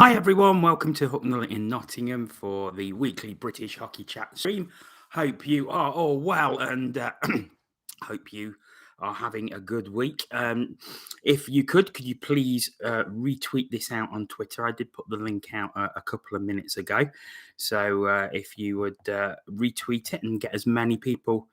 Hi everyone, welcome to Hucknall in Nottingham for the weekly British Hockey Chat stream. Hope you are all well and hope you are having a good week. If you could you please retweet this out on Twitter? I did put the link out a couple of minutes ago. So if you would retweet it and get as many people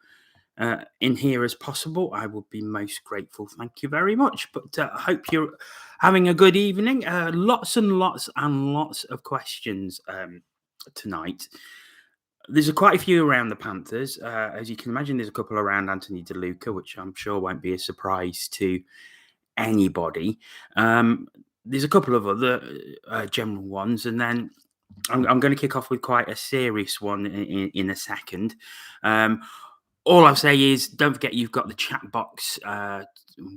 in here as possible, I would be most grateful. Thank you very much. But I hope you're having a good evening. Lots and lots and lots of questions tonight. There's quite a few around the Panthers. As you can imagine, there's a couple around Anthony DeLuca, which I'm sure won't be a surprise to anybody. There's a couple of other general ones, and then I'm going to kick off with quite a serious one in a second. All I'll say is don't forget you've got the chat box,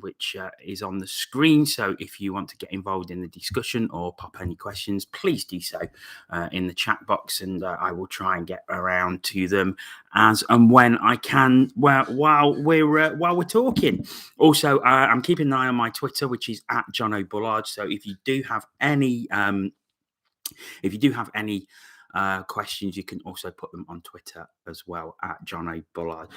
which is on the screen. So if you want to get involved in the discussion or pop any questions, please do so in the chat box, and I will try and get around to them as and when I can while we're talking. Also, I'm keeping an eye on my Twitter, which is at John O'Bullard. So if you do have any questions, you can also put them on Twitter as well at John O'Bullard.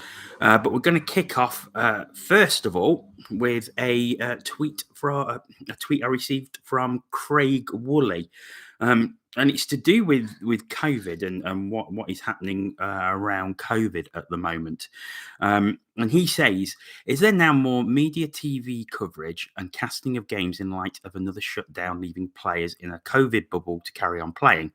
But we're going to kick off first of all with a tweet I received from Craig Woolley, and it's to do with COVID and what is happening around COVID at the moment. And he says, is there now more media TV coverage and casting of games in light of another shutdown, leaving players in a COVID bubble to carry on playing?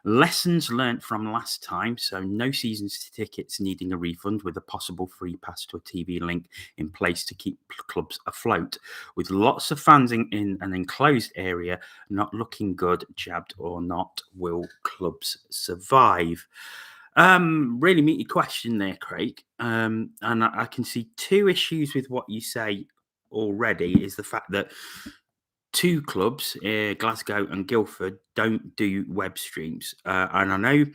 Lessons learnt from last time, so no season tickets needing a refund with a possible free pass to a TV link in place to keep clubs afloat. With lots of fans in an enclosed area not looking good, jabbed or not, will clubs survive? Really meaty question there, Craig. And I can see two issues with what you say already. Is the fact that two clubs, Glasgow and Guildford, don't do web streams. And I know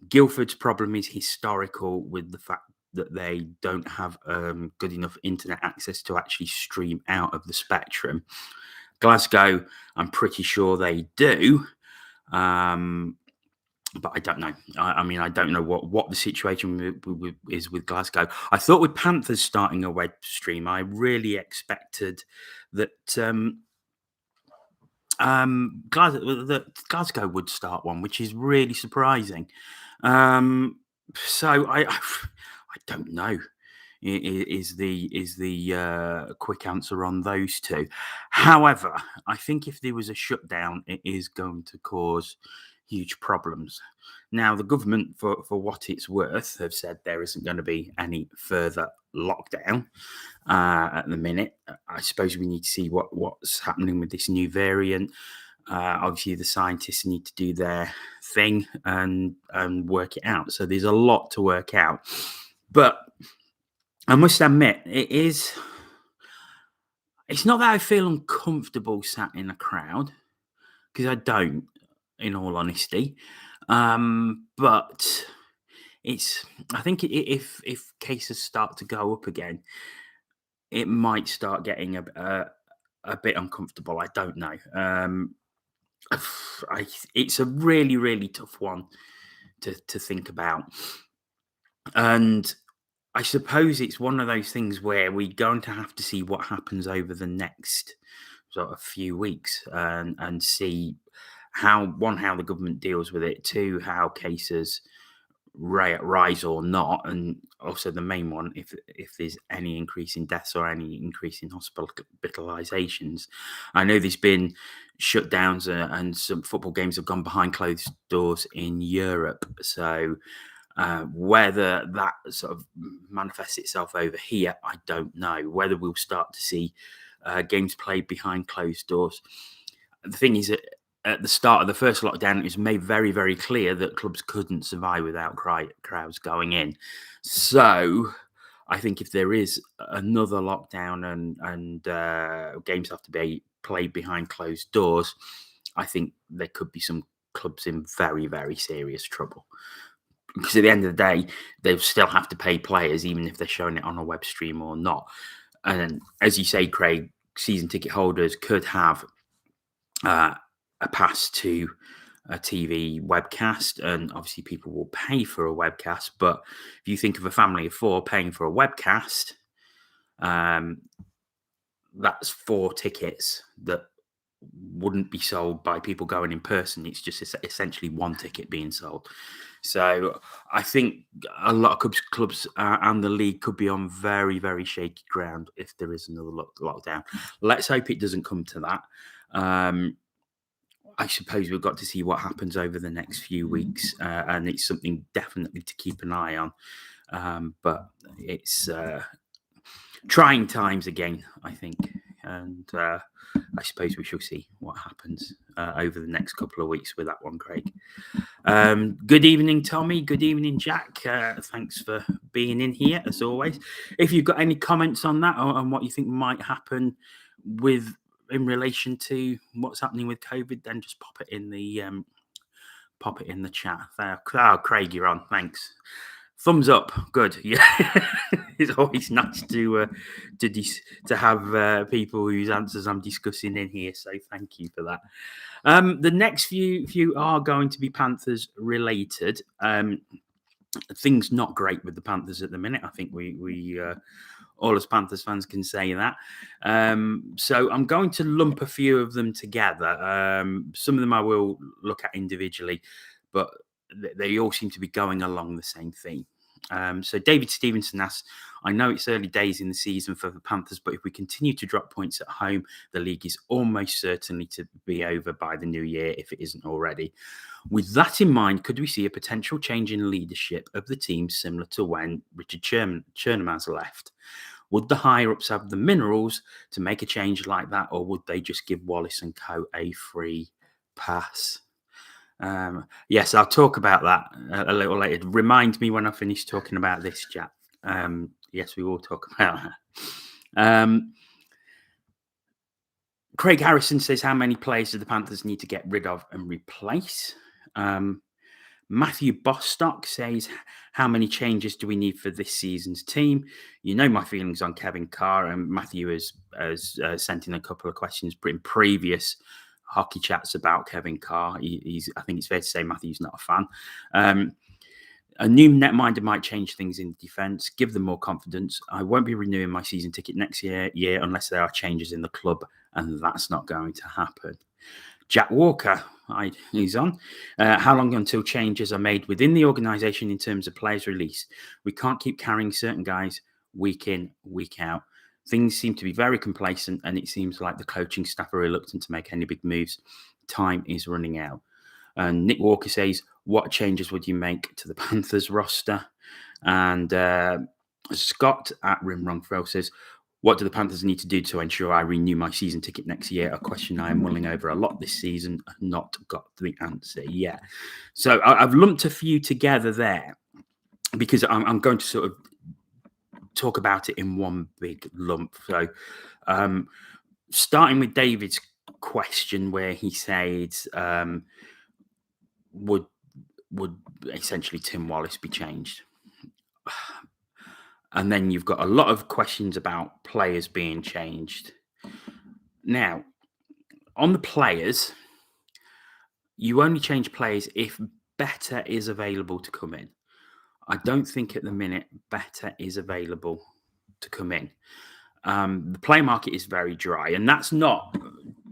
Guildford's problem is historical with the fact that they don't have good enough internet access to actually stream out of the spectrum. Glasgow, I'm pretty sure they do. But I don't know. I mean, I don't know what the situation is with Glasgow. I thought with Panthers starting a web stream, I really expected that Glasgow would start one, which is really surprising. So I don't know. Is the quick answer on those two? However, I think if there was a shutdown, it is going to cause huge problems. Now, the government, for what it's worth, have said there isn't going to be any further lockdown at the minute. I suppose we need to see what's happening with this new variant. Obviously, the scientists need to do their thing and work it out. So there's a lot to work out. But I must admit, it's not that I feel uncomfortable sat in a crowd, because I don't, in all honesty. But I think if cases start to go up again, it might start getting a bit uncomfortable. I don't know. It's a really, really tough one to think about. And I suppose it's one of those things where we're going to have to see what happens over the next sort of few weeks and see how the government deals with it, two, how cases rise or not, and also the main one, if there's any increase in deaths or any increase in hospitalizations. I know there's been shutdowns and some football games have gone behind closed doors in Europe, so whether that sort of manifests itself over here, I don't know. Whether we'll start to see games played behind closed doors. The thing is that at the start of the first lockdown, it was made very, very clear that clubs couldn't survive without crowds going in. So I think if there is another lockdown and games have to be played behind closed doors, I think there could be some clubs in very, very serious trouble. Because at the end of the day, they'll still have to pay players, even if they're showing it on a web stream or not. And as you say, Craig, season ticket holders could have a pass to a TV webcast, and obviously people will pay for a webcast. But if you think of a family of four paying for a webcast, um, that's 4 tickets that wouldn't be sold by people going in person. It's just essentially one ticket being sold. So I think a lot of clubs and the league could be on very, very shaky ground if there is another lockdown. Let's hope it doesn't come to that. I suppose we've got to see what happens over the next few weeks, and it's something definitely to keep an eye on. But it's trying times again, I think, and I suppose we shall see what happens over the next couple of weeks with that one, Craig. Good evening, Tommy. Good evening, Jack. Thanks for being in here, as always. If you've got any comments on that or on what you think might happen in relation to what's happening with COVID, then just pop it in the chat there. Oh, Craig, you're on. Thanks. Thumbs up. Good. Yeah, it's always nice to have people whose answers I'm discussing in here. So thank you for that. The next few are going to be Panthers related. Things not great with the Panthers at the minute. I think we all as Panthers fans can say that. So I'm going to lump a few of them together. Some of them I will look at individually, but they all seem to be going along the same theme. So David Stevenson asks, I know it's early days in the season for the Panthers, but if we continue to drop points at home, the league is almost certainly to be over by the new year, if it isn't already. With that in mind, could we see a potential change in leadership of the team similar to when Richard Chernomaz left? Would the higher-ups have the minerals to make a change like that, or would they just give Wallace and co a free pass? Yes, I'll talk about that a little later. Remind me when I finish talking about this, Jack. Yes, we will talk about that. Craig Harrison says, how many players do the Panthers need to get rid of and replace? Matthew Bostock says, how many changes do we need for this season's team? You know my feelings on Kevin Carr, and Matthew has sent in a couple of questions in previous hockey chats about Kevin Carr. I think it's fair to say Matthew's not a fan. A new netminder might change things in defence, give them more confidence. I won't be renewing my season ticket next year unless there are changes in the club, and that's not going to happen. Jack Walker, he's on. How long until changes are made within the organisation in terms of players release? We can't keep carrying certain guys week in, week out. Things seem to be very complacent, and it seems like the coaching staff are reluctant to make any big moves. Time is running out. And Nick Walker says, what changes would you make to the Panthers roster? And Scott at Rimrongfell says, what do the Panthers need to do to ensure I renew my season ticket next year? A question I am mulling over a lot this season, not got the answer yet. So I've lumped a few together there because I'm going to sort of talk about it in one big lump. So starting with David's question where he said, would essentially Tim Wallace be changed? And then you've got a lot of questions about players being changed. Now, on the players, you only change players if better is available to come in. I don't think at the minute better is available to come in. The play market is very dry, and that's not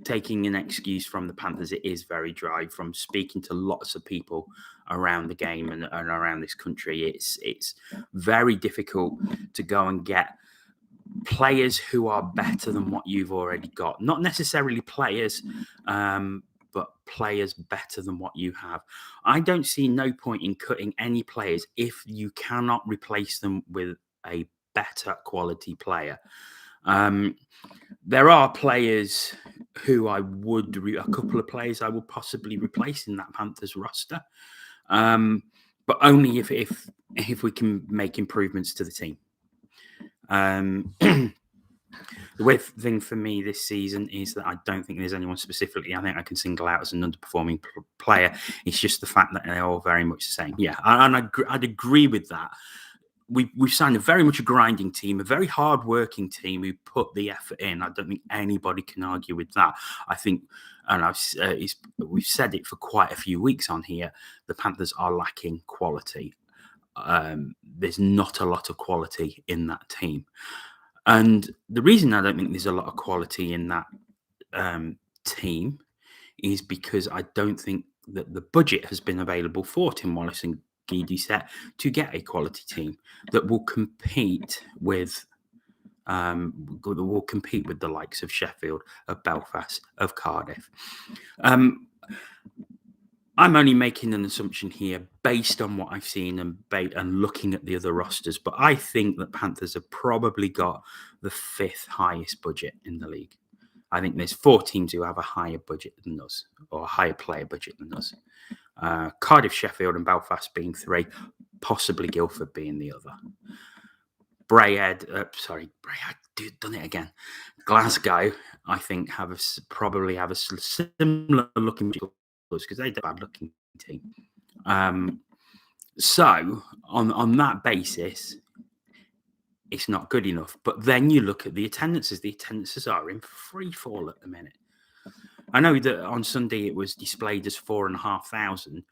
taking an excuse from the Panthers. It is very dry. From speaking to lots of people around the game and around this country, it's very difficult to go and get players who are better than what you've already got. Not necessarily players, but players better than what you have. I don't see no point in cutting any players if you cannot replace them with a better quality player. There are players who a couple of players I would possibly replace in that Panthers roster, but only if we can make improvements to the team. The weird thing for me this season is that I don't think there's anyone specifically I think I can single out as an underperforming player. It's just the fact that they're all very much the same. Yeah, and I'd agree with that. we've signed a very much a grinding team, a very hard-working team who put the effort in. I don't think anybody can argue with that. I think, and we've said it for quite a few weeks on here, the Panthers are lacking quality. There's not a lot of quality in that team. And the reason I don't think there's a lot of quality in that team is because I don't think that the budget has been available for Tim Wallace and Guy Doucette to get a quality team that will compete with the likes of Sheffield, of Belfast, of Cardiff. I'm only making an assumption here based on what I've seen and looking at the other rosters, but I think that Panthers have probably got the 5th highest budget in the league. I think there's 4 teams who have a higher budget than us, or a higher player budget than us. Cardiff, Sheffield, and Belfast being 3, possibly Guildford being the other. Done it again. Glasgow, I think, probably have a similar looking because they're a bad looking team. So on that basis, it's not good enough. But then you look at the attendances. The attendances are in free fall at the minute. I know that on Sunday it was displayed as 4,500.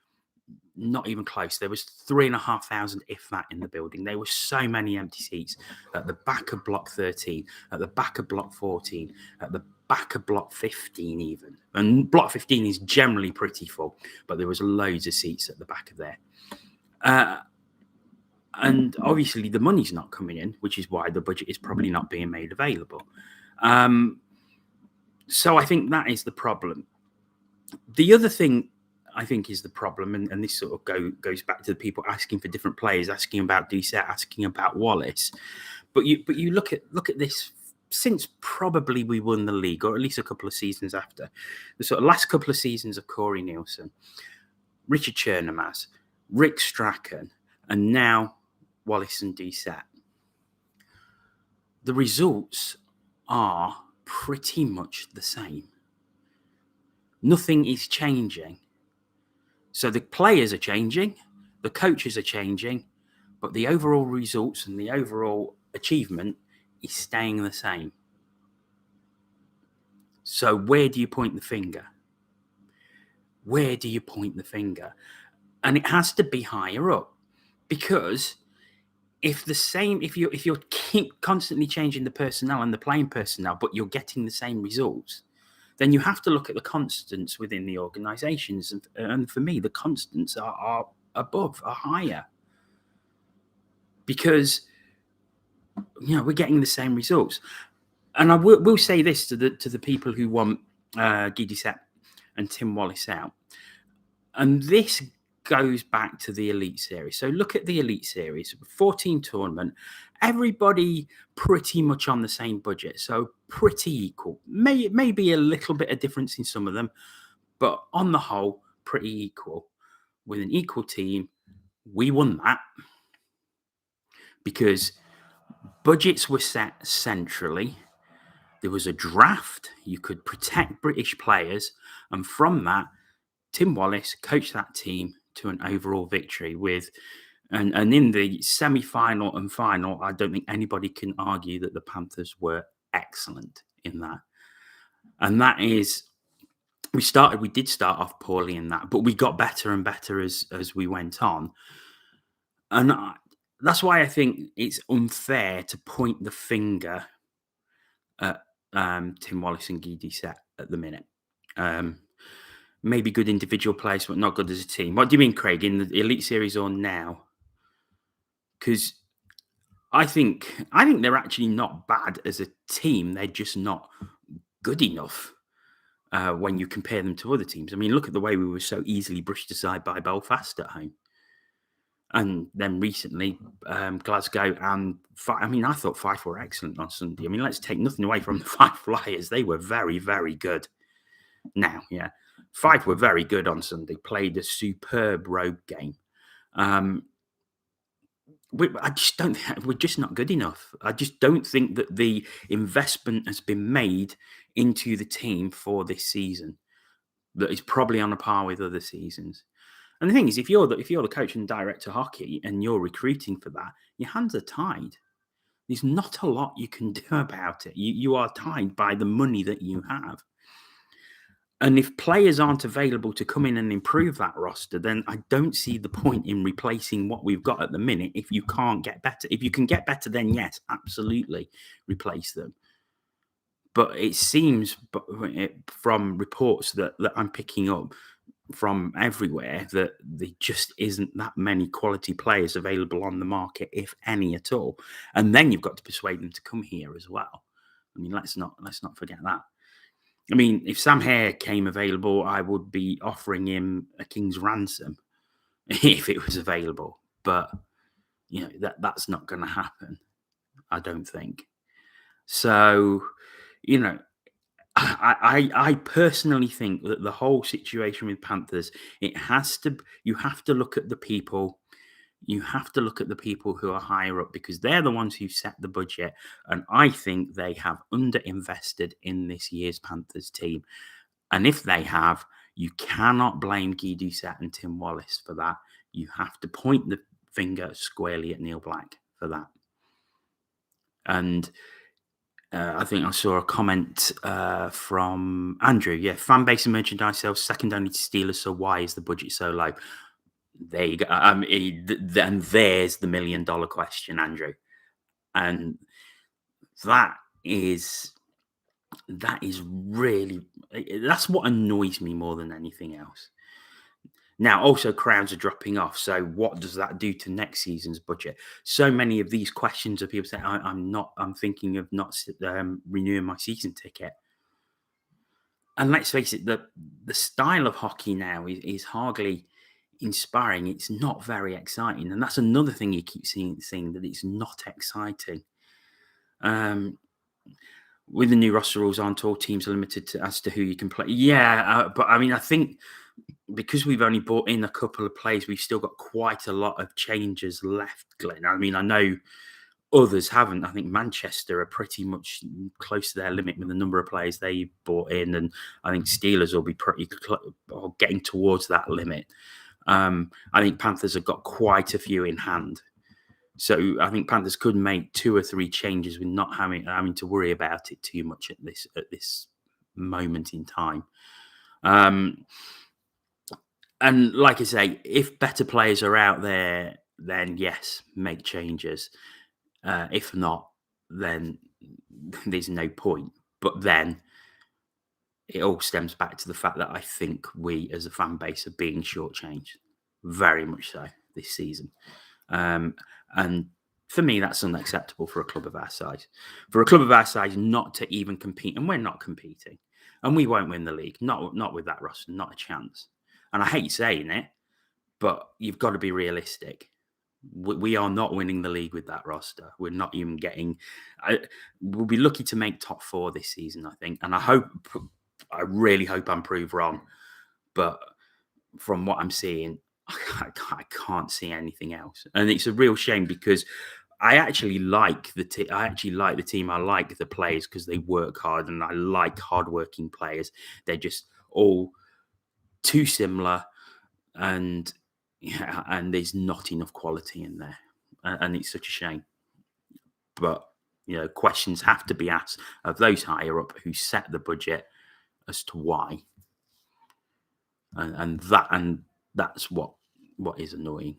Not even close. There was 3,500, if that, in the building. There were so many empty seats at the back of Block 13, at the back of Block 14, at the back of Block 15 even. And Block 15 is generally pretty full, but there was loads of seats at the back of there. And obviously the money's not coming in, which is why the budget is probably not being made available. So I think that is the problem. The other thing I think is the problem, and this sort of goes back to the people asking for different players, asking about Doucette, asking about Wallace. But you look at this since probably we won the league, or at least a couple of seasons after. The sort of last couple of seasons of Corey Nielsen, Richard Chernomaz, Rick Strachan, and now Wallace and Doucette. The results are pretty much the same. Nothing is changing. So the players are changing, the coaches are changing, but the overall results and the overall achievement is staying the same. So where do you point the finger? Where do you point the finger? And it has to be higher up, because if you're keep constantly changing the personnel and the playing personnel, but you're getting the same results, then you have to look at the constants within the organisations. And for me, the constants are higher. Because, we're getting the same results. And I will say this to the people who want Guy Doucette and Tim Wallace out. And this goes back to the Elite Series. So look at the Elite Series, 14 tournament, everybody pretty much on the same budget. So pretty equal. Maybe a little bit of difference in some of them, but on the whole, pretty equal. With an equal team, we won that because budgets were set centrally. There was a draft. You could protect British players. And from that, Tim Wallace coached that team to an overall victory and in the semi-final and final, I don't think anybody can argue that the Panthers were excellent in that. And that is, we did start off poorly in that, but we got better and better as we went on. And that's why I think it's unfair to point the finger at Tim Wallace and Guy Doucette at the minute. Maybe good individual players, but not good as a team. What do you mean, Craig, in the Elite Series or now? Because I think they're actually not bad as a team. They're just not good enough when you compare them to other teams. I mean, look at the way we were so easily brushed aside by Belfast at home. And then recently, Glasgow and I thought Fife were excellent on Sunday. I mean, let's take nothing away from the Fife Flyers. They were very, very good. Now, yeah. Fife were very good on Sunday, played a superb road game. We're just not good enough. I just don't think that the investment has been made into the team for this season that is probably on a par with other seasons. And the thing is, if you're the coach and director of hockey and you're recruiting for that, your hands are tied. There's not a lot you can do about it. You are tied by the money that you have. And if players aren't available to come in and improve that roster, then I don't see the point in replacing what we've got at the minute if you can't get better. If you can get better, then yes, absolutely replace them. But it seems from reports that I'm picking up from everywhere that there just isn't that many quality players available on the market, if any at all. And then you've got to persuade them to come here as well. I mean, let's not forget that. I mean, if Sam Hare came available, I would be offering him a king's ransom if it was available. But that's not going to happen, I don't think. So, I personally think that the whole situation with Panthers, you have to look at the people. You have to look at the people who are higher up because they're the ones who set the budget. And I think they have underinvested in this year's Panthers team. And if they have, you cannot blame Guy Doucette and Tim Wallace for that. You have to point the finger squarely at Neil Black for that. And I think I saw a comment from Andrew. Yeah, fan base and merchandise sales second only to Steelers. So why is the budget so low? There you go. Then there's the $1 million question, Andrew, and that is really that's what annoys me more than anything else. Now, also crowds are dropping off. So what does that do to next season's budget? So many of these questions of people saying, I'm thinking of not renewing my season ticket. And let's face it, the style of hockey now is hardly inspiring. It's not very exciting. And that's another thing you keep seeing that it's not exciting. With the new roster rules, aren't all teams limited as to who you can play? Yeah, but I mean, I think because we've only brought in a couple of players, we've still got quite a lot of changes left, Glenn. I mean, I know others haven't. I think Manchester are pretty much close to their limit with the number of players they brought in, and I think Steelers will be pretty or getting towards that limit. I think Panthers have got quite a few in hand. So I think Panthers could make 2 or 3 changes with not having to worry about it too much at this moment in time. And like I say, if better players are out there, then yes, make changes. If not, then there's no point. But then it all stems back to the fact that I think we as a fan base are being shortchanged, very much so this season. And for me, that's unacceptable for a club of our size. For a club of our size not to even compete, and we're not competing, and we won't win the league, not with that roster, not a chance. And I hate saying it, but you've got to be realistic. We are not winning the league with that roster. We're not even getting. We'll be lucky to make top 4 this season, I think, and I really hope I'm proved wrong. But from what I'm seeing, I can't see anything else, and it's a real shame because I actually like the team. I like the players because they work hard, and I like hardworking players. They're just all too similar, and there's not enough quality in there, and it's such a shame. But questions have to be asked of those higher up who set the budget as to why, and that's what is annoying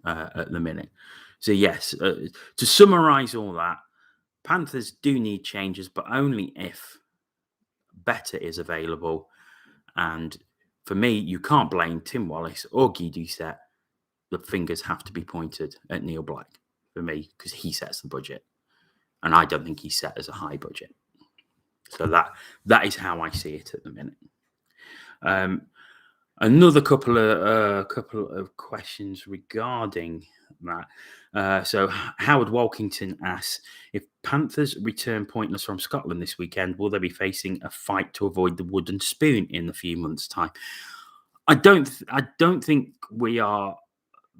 at the minute. So yes, to summarise all that, Panthers do need changes, but only if better is available. And for me, you can't blame Tim Wallace or Guy Doucette. The fingers have to be pointed at Neil Black for me because he sets the budget, and I don't think he's set as a high budget. So that is how I see it at the minute. Another couple of questions regarding that. So Howard Walkington asks, if Panthers return pointless from Scotland this weekend, will they be facing a fight to avoid the wooden spoon in a few months' time? I don't think we are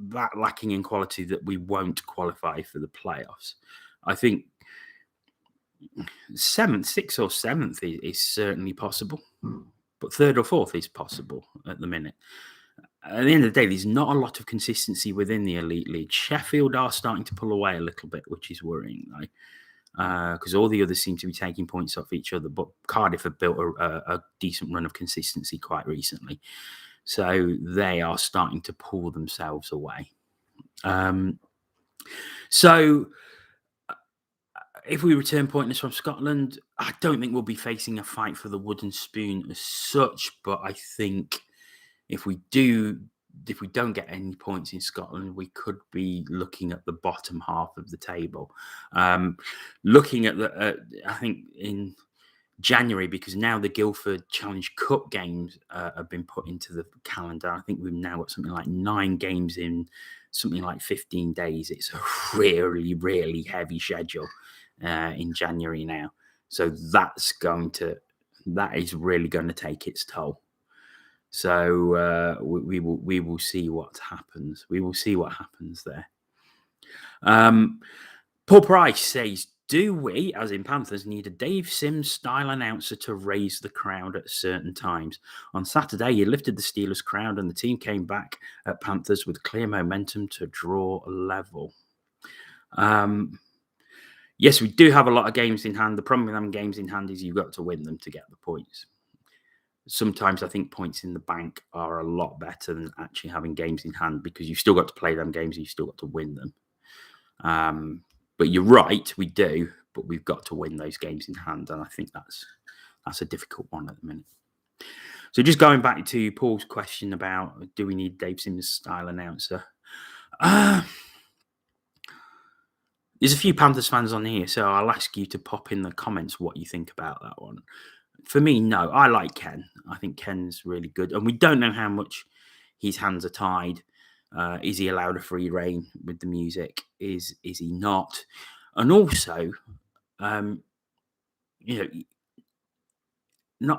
that lacking in quality that we won't qualify for the playoffs. I think 6th or 7th is certainly possible. But 3rd or 4th is possible at the minute. at the end of the day, there's not a lot of consistency within the elite league. Sheffield are starting to pull away a little bit, which is worrying, because all the others seem to be taking points off each other. But Cardiff have built a decent run of consistency quite recently, so they are starting to pull themselves away. So if we return pointless from Scotland, I don't think we'll be facing a fight for the wooden spoon as such. But I think if we don't get any points in Scotland, we could be looking at the bottom half of the table. Looking at I think in January, because now the Guildford Challenge Cup games have been put into the calendar. I think we've now got something like 9 games in something like 15 days. It's a really, really heavy schedule in January now. So that is really going to take its toll. So we will see what happens. We will see what happens there. Paul Price says, do we, as in Panthers, need a Dave Sims style announcer to raise the crowd at certain times? On Saturday, he lifted the Steelers crowd and the team came back at Panthers with clear momentum to draw level. Yes, we do have a lot of games in hand. The problem with having games in hand is you've got to win them to get the points. Sometimes I think points in the bank are a lot better than actually having games in hand, because you've still got to play them games and you've still got to win them. But you're right, we do, but we've got to win those games in hand, and I think that's a difficult one at the minute. So just going back to Paul's question about do we need Dave Sims style announcer? There's a few Panthers fans on here, so I'll ask you to pop in the comments what you think about that one. For me, no. I like Ken. I think Ken's really good. And we don't know how much his hands are tied. Is he allowed a free rein with the music? Is he not? And also, not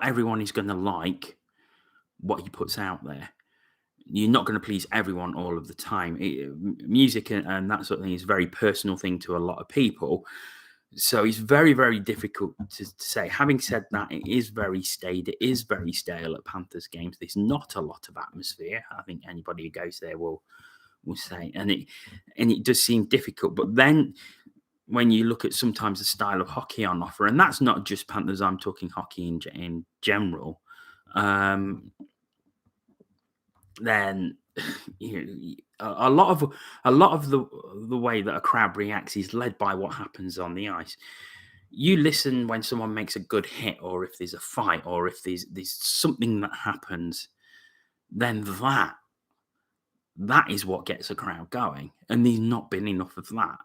everyone is going to like what he puts out there. You're not going to please everyone all of the time. Music and that sort of thing is a very personal thing to a lot of people. So it's very, very difficult to say. Having said that, it is very staid. It is very stale at Panthers games. There's not a lot of atmosphere. I think anybody who goes there will say, and it does seem difficult. But then when you look at sometimes the style of hockey on offer, and that's not just Panthers, I'm talking hockey in general. Then a lot of the way that a crowd reacts is led by what happens on the ice. You listen when someone makes a good hit, or if there's a fight, or if there's something that happens, then that is what gets a crowd going. And there's not been enough of that.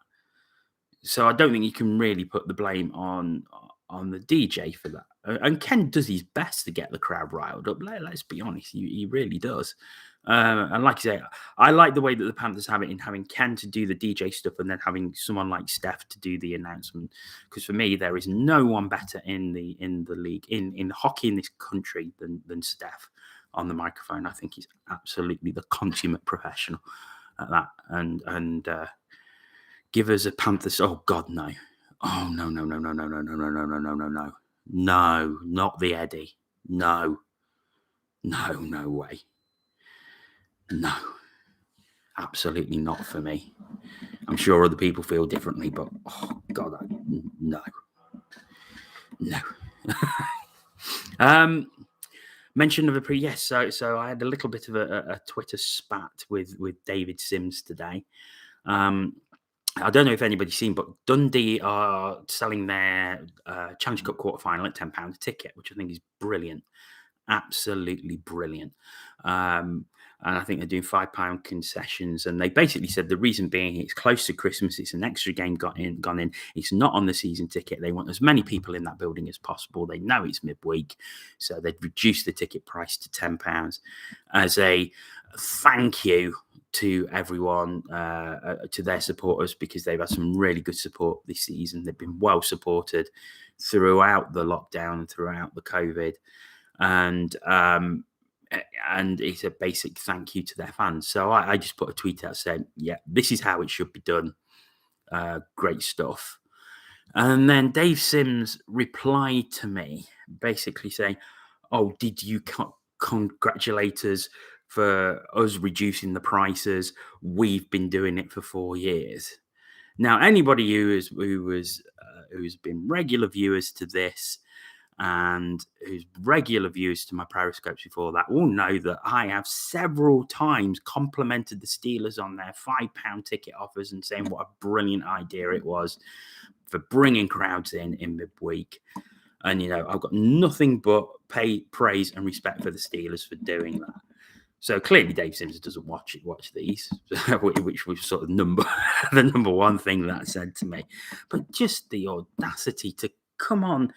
So I don't think you can really put the blame on the DJ for that. And Ken does his best to get the crowd riled up. Let's be honest, he really does. And like I say, I like the way that the Panthers have it in having Ken to do the DJ stuff and then having someone like Steph to do the announcement. Because for me, there is no one better in the league, in hockey in this country than Steph on the microphone. I think he's absolutely the consummate professional at that. And give us a Panthers. Oh God, no. Oh no, not the Eddie. No way. No, absolutely not for me. I'm sure other people feel differently, but oh God, no. Mention of a yes. So I had a little bit of a Twitter spat with David Sims today. I don't know if anybody's seen, but Dundee are selling their Challenge Cup quarterfinal at £10 a ticket, which I think is brilliant. Absolutely brilliant. And I think they're doing £5 concessions. And they basically said the reason being it's close to Christmas, it's an extra game gone in. It's not on the season ticket. They want as many people in that building as possible. They know it's midweek, so they've reduced the ticket price to £10 as a thank you to everyone, to their supporters, because they've had some really good support this season. They've been well supported throughout the lockdown, throughout the COVID, and it's a basic thank you to their fans. So I just put a tweet out saying, yeah, this is how it should be done. Great stuff. And then Dave Sims replied to me basically saying, oh, did you congratulate us for us reducing the prices. We've been doing it for 4 years. Now, anybody who's been regular viewers to this and who's regular viewers to my Periscopes before that will know that I have several times complimented the Steelers on their £5 ticket offers and saying what a brilliant idea it was for bringing crowds in midweek. And, I've got nothing but praise and respect for the Steelers for doing that. So clearly Dave Sims doesn't watch these, which was sort of the number one thing that said to me. But just the audacity to come on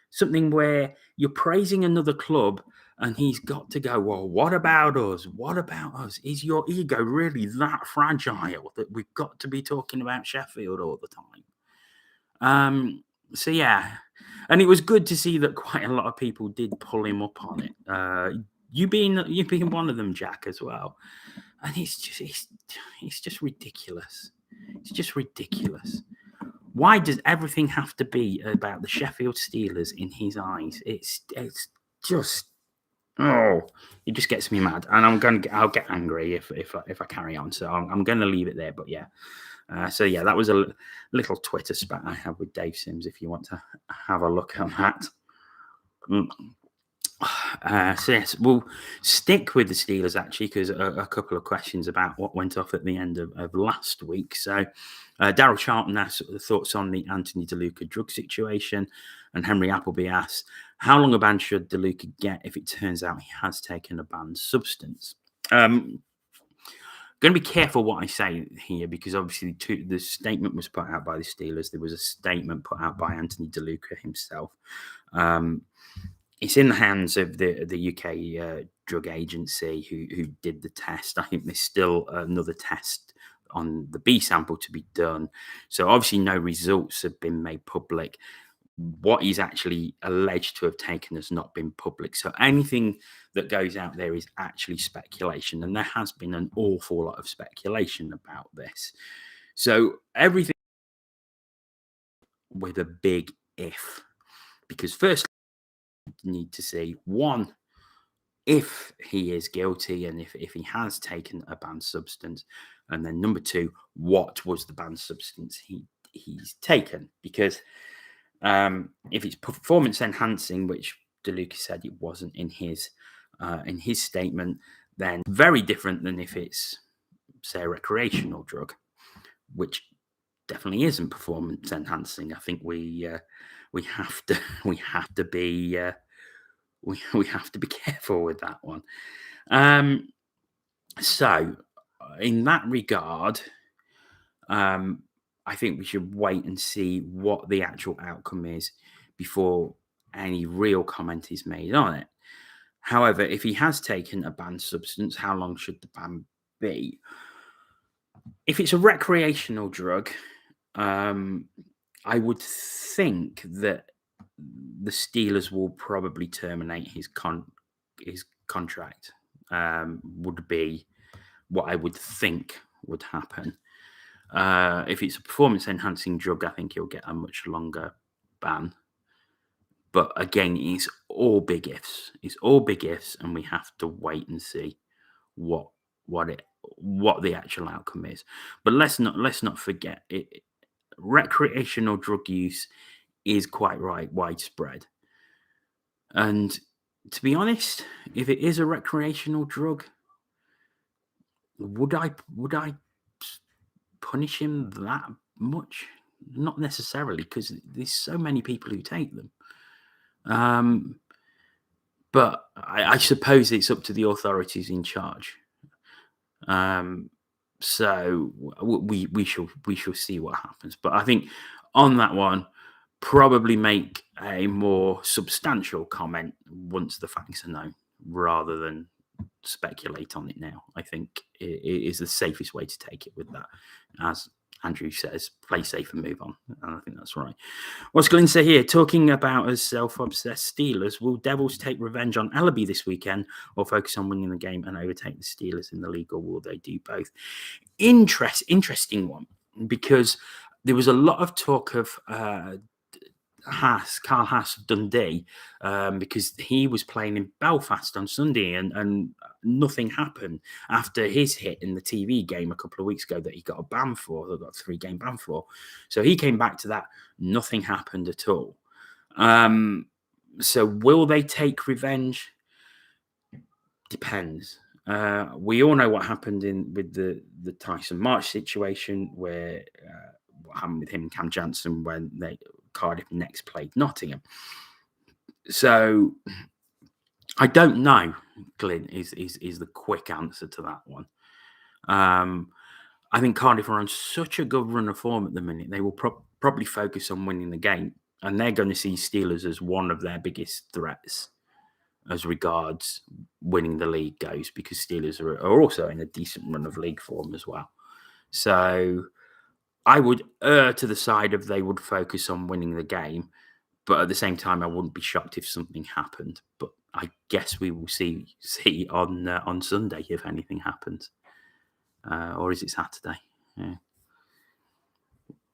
something where you're praising another club and he's got to go, well, what about us? What about us? Is your ego really that fragile that we've got to be talking about Sheffield all the time? So yeah, and it was good to see that quite a lot of people did pull him up on it. You being one of them, Jack, as well. And it's just ridiculous. It's just ridiculous. Why does everything have to be about the Sheffield Steelers in his eyes? It's just it just gets me mad, and I'll get angry if I carry on. So I'm going to leave it there. But yeah. That was a little Twitter spat I have with Dave Sims. If you want to have a look at that. So yes, we'll stick with the Steelers actually, because a couple of questions about what went off at the end of last week. So Daryl Charlton asked thoughts on the Anthony DeLuca drug situation, and Henry Appleby asked, how long a ban should DeLuca get if it turns out he has taken a banned substance? Going to be careful what I say here, because obviously the statement was put out by the Steelers. There was a statement put out by Anthony DeLuca himself. It's in the hands of the UK drug agency who did the test. I think there's still another test on the B sample to be done. So obviously no results have been made public. What he's actually alleged to have taken has not been public. So anything that goes out there is actually speculation. And there has been an awful lot of speculation about this. So everything with a big if. Because first, you need to see, one, if he is guilty and if he has taken a banned substance. And then number two, what was the banned substance he's taken? Because if it's performance enhancing, which DeLuca said it wasn't in his statement, then very different than if it's, say, a recreational drug, which definitely isn't performance enhancing. I think we have to be careful with that one. So in that regard, I think we should wait and see what the actual outcome is before any real comment is made on it. However, if he has taken a banned substance, how long should the ban be? If it's a recreational drug, I would think that the Steelers will probably terminate his contract. Would be what I would think would happen. If it's a performance-enhancing drug, I think he'll get a much longer ban. But again, it's all big ifs. It's all big ifs, and we have to wait and see what the actual outcome is. But let's not forget it. Recreational drug use is quite widespread, and to be honest, if it is a recreational drug, would I punish him that much? Not necessarily, because there's so many people who take them. But I suppose it's up to the authorities in charge. So we shall see what happens. But I think on that one, probably make a more substantial comment once the facts are known, rather than speculate on it now. I think it is the safest way to take it with that. As Andrew says, play safe and move on. And I think that's right. What's Glyn say here? Talking about us self-obsessed Steelers, will Devils take revenge on Ellaby this weekend, or focus on winning the game and overtake the Steelers in the league, or will they do both? Interesting one, because there was a lot of talk of Carl Haas of Dundee, because he was playing in Belfast on Sunday, and nothing happened after his hit in the TV game a couple of weeks ago that he got a ban for, that got a 3-game ban for. So he came back to that. Nothing happened at all. So will they take revenge? Depends. We all know what happened with the Tyson March situation, where what happened with him and Cam Jansen when Cardiff next played Nottingham. So I don't know, Glyn, is the quick answer to that one. I think Cardiff are on such a good run of form at the minute. They will probably focus on winning the game, and they're going to see Steelers as one of their biggest threats as regards winning the league goes, because Steelers are also in a decent run of league form as well. So I would err to the side of they would focus on winning the game, but at the same time, I wouldn't be shocked if something happened. But I guess we will see on Sunday if anything happens, or is it Saturday? Yeah.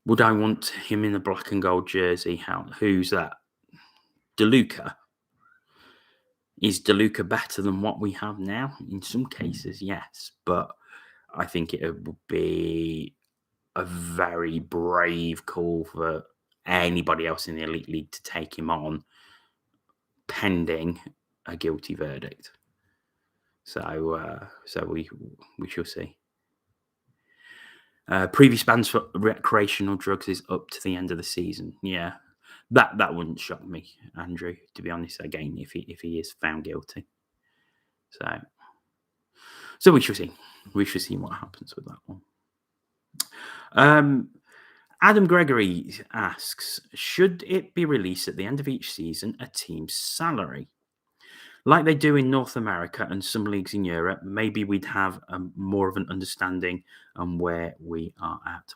Would I want him in a black and gold jersey? Who's that? DeLuca. Is DeLuca better than what we have now? In some cases, yes. But I think it would be a very brave call for anybody else in the Elite League to take him on, pending a guilty verdict. So we shall see. Previous bans for recreational drugs is up to the end of the season. Yeah. That wouldn't shock me, Andrew, to be honest, again, if he is found guilty. So we shall see. We shall see what happens with that one. Adam Gregory asks, should it be released at the end of each season a team's salary? Like they do in North America and some leagues in Europe, maybe we'd have more of an understanding on where we are at.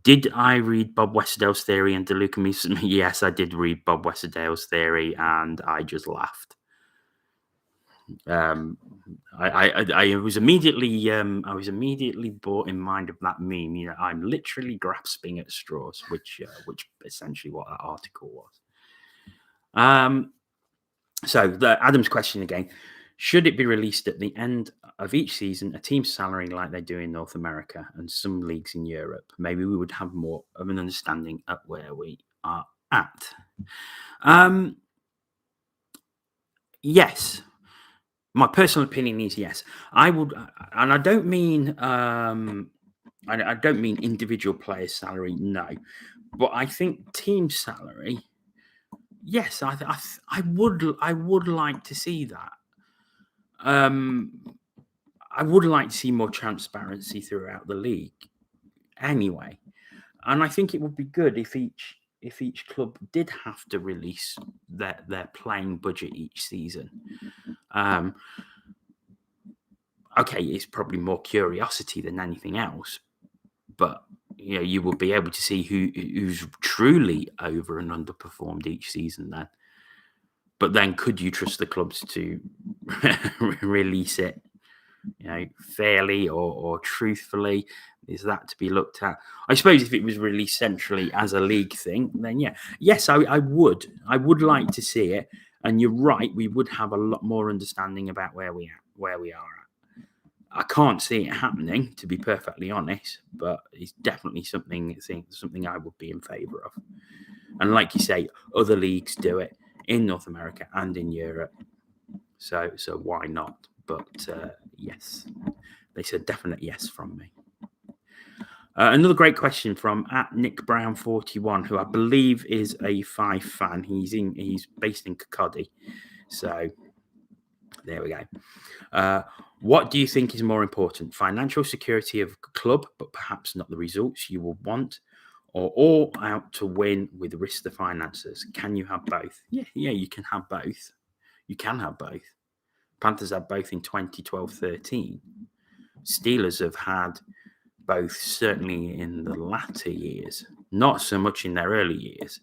Did I read Bob Westerdale's theory and DeLuca? Yes, I did read Bob Westerdale's theory, and I just laughed. I was immediately brought in mind of that meme. You know, I'm literally grasping at straws, which essentially what that article was. So Adam's question again: should it be released at the end of each season, a team's salary like they do in North America and some leagues in Europe? Maybe we would have more of an understanding of where we are at. Yes. My personal opinion is yes. I would, and I don't mean I don't mean individual players' salary, no, but I think team salary. Yes, I would like to see that. I would like to see more transparency throughout the league, anyway, and I think it would be good if each club did have to release their playing budget each season. Okay, it's probably more curiosity than anything else, but you know, you will be able to see who's truly over and underperformed each season then. But then could you trust the clubs to release it, you know, fairly or truthfully? Is that to be looked at? I suppose if it was released centrally as a league thing, then yes, I would like to see it. And you're right, we would have a lot more understanding about where we are at. I can't see it happening, to be perfectly honest, but it's definitely something I would be in favour of. And like you say, other leagues do it in North America and in Europe, so why not? But yes, they said definite yes from me. Another great question from @NickBrown41, who I believe is a Fife fan. He's based in Kirkcaldy, so there we go. What do you think is more important? Financial security of the club, but perhaps not the results you will want, or all out to win with risk the finances? Can you have both? Yeah, you can have both. You can have both. Panthers had both in 2012-13. Steelers have had both, certainly in the latter years, not so much in their early years.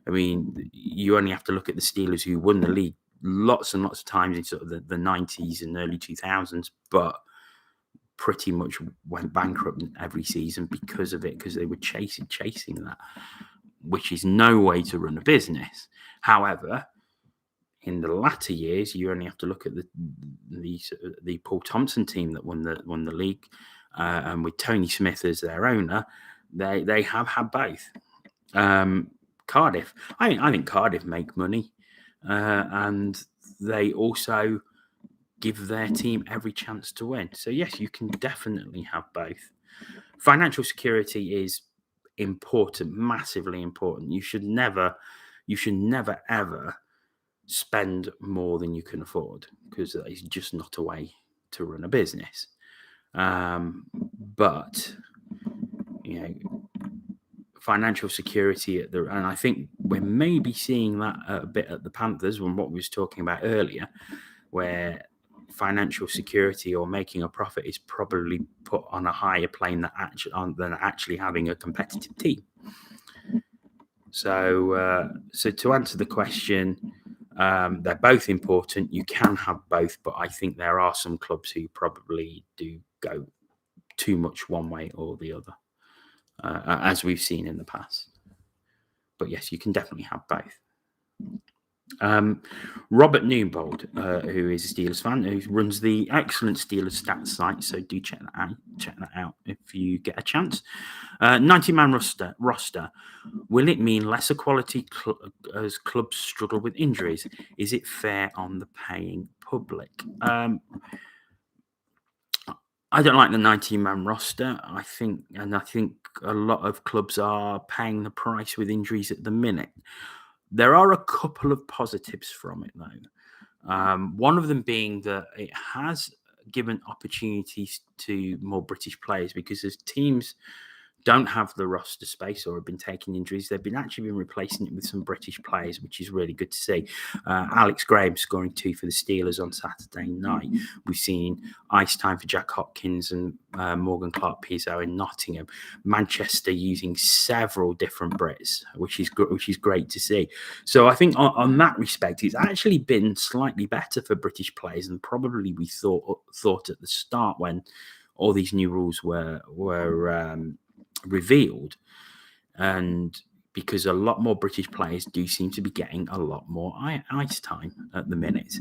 I mean, you only have to look at the Steelers who won the league lots and lots of times in sort of the 90s and early 2000s, but pretty much went bankrupt every season because of it, because they were chasing that. which is no way to run a business. However, in the latter years, you only have to look at the Paul Thompson team that won the league, and with Tony Smith as their owner, they have had both. Cardiff, I think Cardiff make money, and they also give their team every chance to win. So yes, you can definitely have both. Financial security is important, massively important. You should never ever spend more than you can afford, because that is just not a way to run a business. But financial security and I think we're maybe seeing that a bit at the Panthers, from what we was talking about earlier, where financial security or making a profit is probably put on a higher plane than actually having a competitive team. So to answer the question, they're both important. You can have both, but I think there are some clubs who probably do go too much one way or the other, as we've seen in the past. But yes, you can definitely have both. Robert Newbold, who is a Steelers fan, who runs the excellent Steelers stats site, so do check that out if you get a chance. 90-man roster. Will it mean lesser quality as clubs struggle with injuries? Is it fair on the paying public? I don't like the 19-man roster. I think a lot of clubs are paying the price with injuries at the minute. There are a couple of positives from it, though. One of them being that it has given opportunities to more British players, because as teams don't have the roster space or have been taking injuries, they've been replacing it with some British players, which is really good to see. Alex Graham scoring 2 for the Steelers on Saturday night. We've seen ice time for Jack Hopkins and Morgan Clark-Pizzo in Nottingham. Manchester using several different Brits, which is great to see. So I think on that respect, it's actually been slightly better for British players than probably we thought at the start when all these new rules were revealed, and because a lot more British players do seem to be getting a lot more ice time at the minute.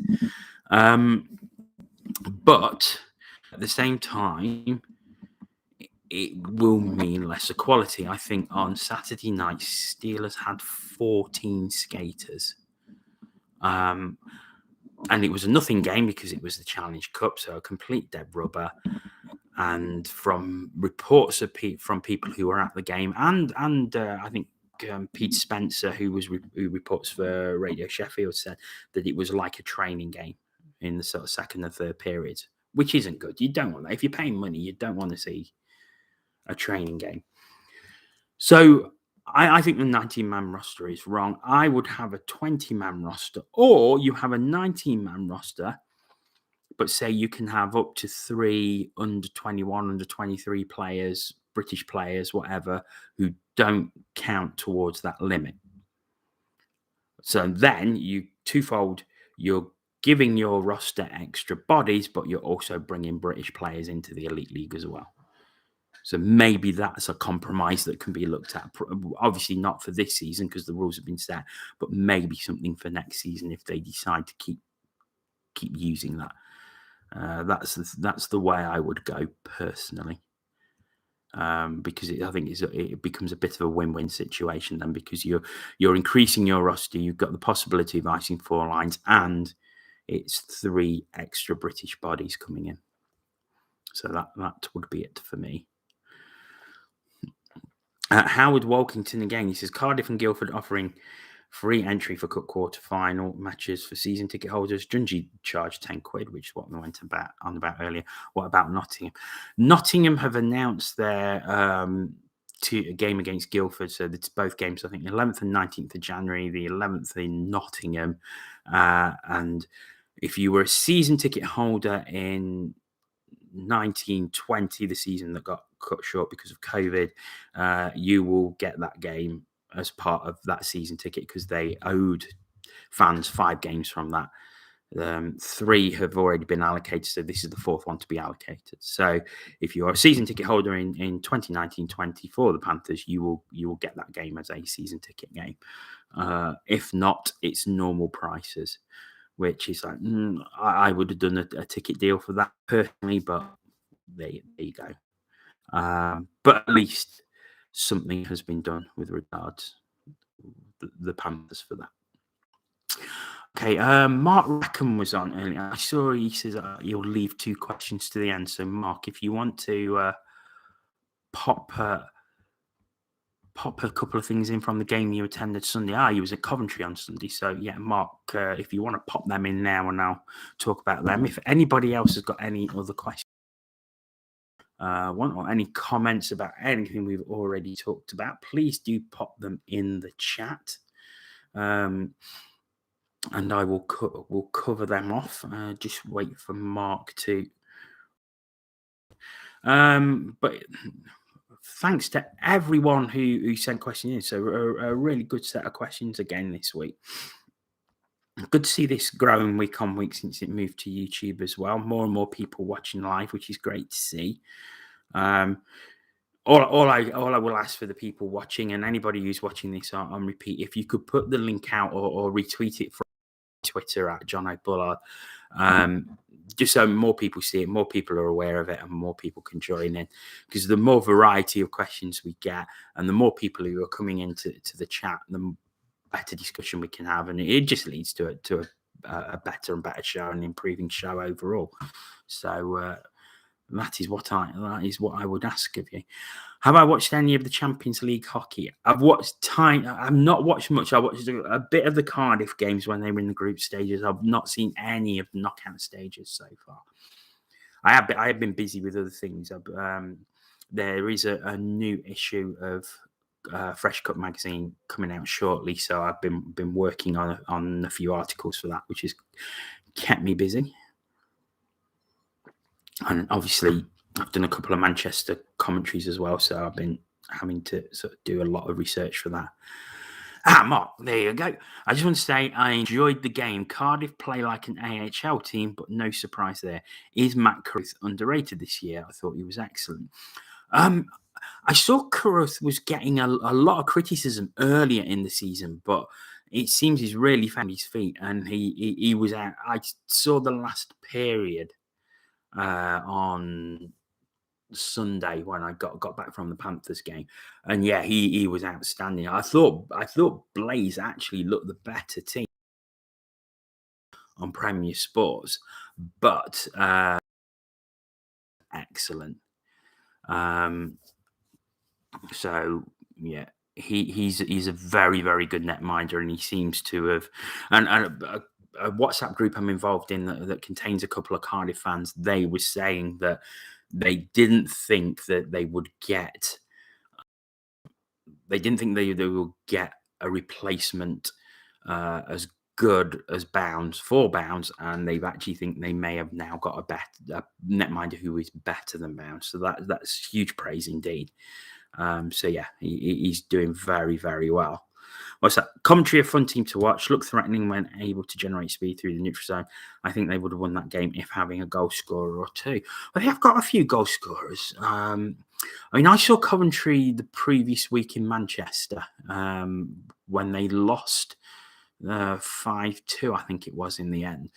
But at the same time, it will mean lesser quality. I think on Saturday night, Steelers had 14 skaters. And it was a nothing game because it was the Challenge Cup, so a complete dead rubber. And from reports from people who were at the game, and I think Pete Spencer, who reports for Radio Sheffield, said that it was like a training game in the sort of second and third periods, which isn't good. You don't want that. If you're paying money, you don't want to see a training game. So I think the 19-man roster is wrong. I would have a 20-man roster, or you have a 19-man roster, but say you can have up to 3 under 21, under 23 players, British players, whatever, who don't count towards that limit. So then you're giving your roster extra bodies, but you're also bringing British players into the Elite League as well. So maybe that's a compromise that can be looked at. Obviously not for this season because the rules have been set, but maybe something for next season if they decide to keep using that. That's the way I would go personally, because I think it becomes a bit of a win-win situation then, because you're increasing your roster, you've got the possibility of icing 4 lines, and it's 3 extra British bodies coming in. So that would be it for me. Howard Walkington again, he says Cardiff and Guildford offering free entry for cup quarter-final matches for season ticket holders. Junji charged £10, which is what we went on about earlier. What about Nottingham? Nottingham have announced their game against Guildford, so it's both games, I think, 11th and 19th of January, the 11th in Nottingham. And if you were a season ticket holder in 1920, the season that got cut short because of COVID, you will get that game as part of that season ticket because they owed fans 5 games from that. 3 have already been allocated, so this is the 4th one to be allocated. So if you are a season ticket holder in 2019-20 for the Panthers, you will get that game as a season ticket game. If not, it's normal prices, which is like I would have done a ticket deal for that personally, but there you go. But at least something has been done with regards the Panthers for that. Okay, Mark Rackham was on earlier. I saw he says you'll leave 2 questions to the end. So, Mark, if you want to pop a couple of things in from the game you attended Sunday. You was at Coventry on Sunday. So, yeah, Mark, if you want to pop them in now and I'll talk about them. If anybody else has got any other questions, or any comments about anything we've already talked about, please do pop them in the chat. And I will cover them off. Just wait for Mark to. But thanks to everyone who sent questions in. So a really good set of questions again this week. Good to see this growing week on week since it moved to YouTube as well. More and more people watching live, which is great to see. All I will ask for the people watching and anybody who's watching this on repeat, if you could put the link out or retweet it from Twitter at John O'Bullard, just so more people see it, more people are aware of it, and more people can join in. Because the more variety of questions we get, and the more people who are coming into the chat, the better discussion we can have, and it just leads to a better and better show and improving show overall. So that is what I would ask of you. Have I watched any of the Champions League hockey? I've not watched much. I watched a bit of the Cardiff games when they were in the group stages. I've not seen any of the knockout stages so far. I have been busy with other things. There is a new issue of Fresh Cut magazine coming out shortly, so I've been working on a few articles for that, which has kept me busy. And obviously, I've done a couple of Manchester commentaries as well, so I've been having to sort of do a lot of research for that. Mark, there you go. I just want to say I enjoyed the game. Cardiff play like an AHL team, but no surprise there. Is Matt Carruth underrated this year? I thought he was excellent. I saw Carruth was getting a lot of criticism earlier in the season, but it seems he's really found his feet, and he was out. I saw the last period on Sunday when I got back from the Panthers game, and yeah, he was outstanding. I thought Blaze actually looked the better team on Premier Sports, but excellent. So yeah, he's a very, very good netminder, and he seems to have and a WhatsApp group I'm involved in that contains a couple of Cardiff fans. They were saying that they didn't think that they would get. They didn't think they will get a replacement as good as Bounds for Bounds, and they actually think they may have now got a netminder who is better than Bounds. So that's huge praise indeed. So yeah, he's doing very, very well. What's that? Commentary, a fun team to watch. Look threatening when able to generate speed through the neutral zone. I think they would have won that game if having a goal scorer or two. But they have got a few goal scorers. I mean, I saw Coventry the previous week in Manchester when they lost 5-2, I think it was in the end.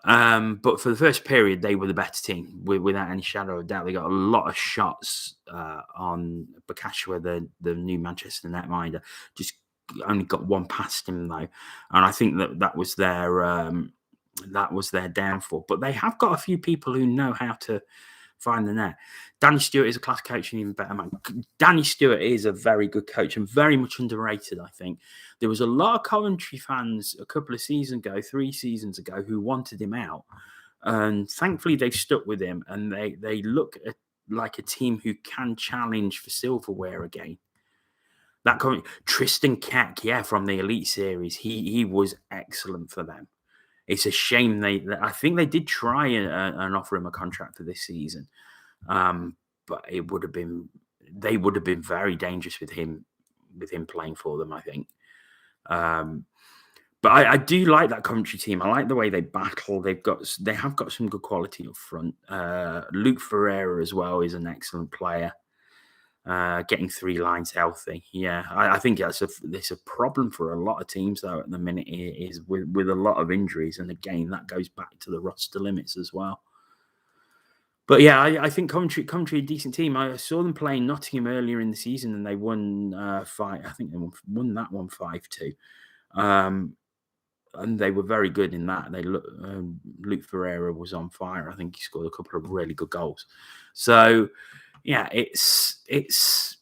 But for the first period, they were the better team without any shadow of doubt. They got a lot of shots on Bakashua, the new Manchester netminder. Just only got one past him though, and I think that was their downfall. But they have got a few people who know how to find the net. Danny Stewart is a class coach and even better man. Danny Stewart is a very good coach and very much underrated, I think. There was a lot of Coventry fans a couple of seasons ago, 3 seasons ago, who wanted him out. And thankfully they've stuck with him, and they look like a team who can challenge for silverware again. That Tristan Keck, from the Elite Series, he was excellent for them. It's a shame I think they did try and offer him a contract for this season, but they would have been very dangerous with him playing for them, I think. But I do like that Coventry team. I like the way they battle. They have got some good quality up front. Luke Ferreira as well is an excellent player. Getting 3 lines healthy. Yeah, I think it's a problem for a lot of teams though at the minute is with a lot of injuries, and again that goes back to the roster limits as well. But yeah, I think Coventry a decent team. I saw them playing Nottingham earlier in the season, and they won five. I think they won that one 5-2. And they were very good in that. Luke Ferreira was on fire. I think he scored a couple of really good goals. So yeah, it's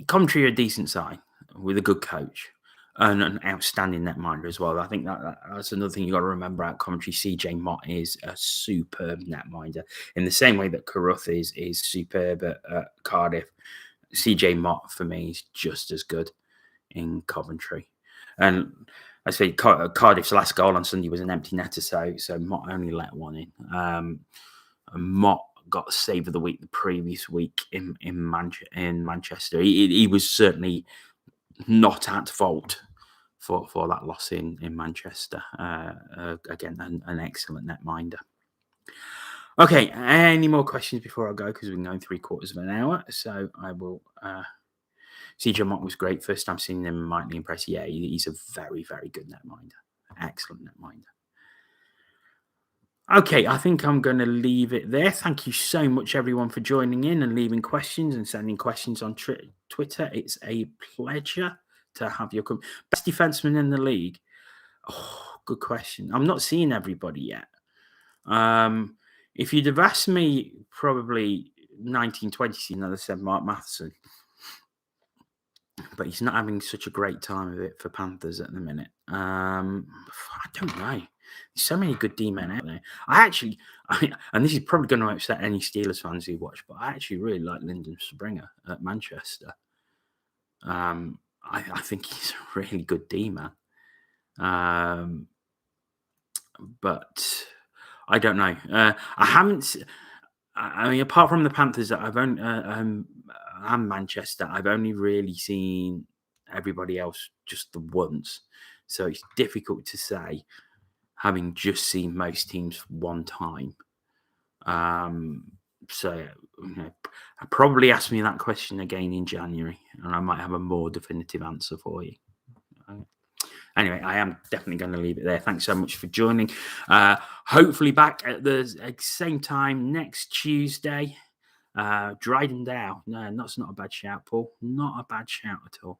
Coventry are a decent side with a good coach and an outstanding netminder as well. I think that's another thing you got to remember about Coventry. CJ Mott is a superb netminder in the same way that Carruth is superb at Cardiff. CJ Mott for me is just as good in Coventry. And I say Cardiff's last goal on Sunday was an empty netter, so Mott only let one in. And Mott got save of the week the previous week in Manchester. He was certainly not at fault for that loss in Manchester. Again, an excellent netminder. Okay, any more questions before I go? Because we've been going 3/4 of an hour, so I will. CJ Mott was great. First time seeing him, mightily impressed. Yeah, he's a very, very good netminder. Excellent netminder. Okay, I think I'm going to leave it there. Thank you so much, everyone, for joining in and leaving questions and sending questions on Twitter. It's a pleasure to have your best defenseman in the league. Oh, good question. I'm not seeing everybody yet. If you'd have asked me probably 1920 season, I'd have said Mark Matheson. But he's not having such a great time of it for Panthers at the minute. I don't know. There's so many good D-men out there. And this is probably going to upset any Steelers fans who watch, but I actually really like Lyndon Springer at Manchester. I think he's a really good D-man. But I don't know. I haven't. I mean, apart from the Panthers, I've only and Manchester, I've only really seen everybody else just the once. So it's difficult to say, having just seen most teams one time. So probably ask me that question again in January, and I might have a more definitive answer for you. Anyway, I am definitely going to leave it there. Thanks so much for joining. Hopefully back at the same time next Tuesday. Dryden Dow. No, that's not a bad shout, Paul. Not a bad shout at all.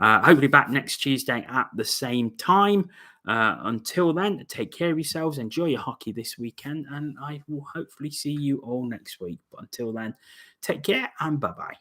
Hopefully back next Tuesday at the same time. Until then, take care of yourselves. Enjoy your hockey this weekend. And I will hopefully see you all next week. But until then, take care and bye-bye.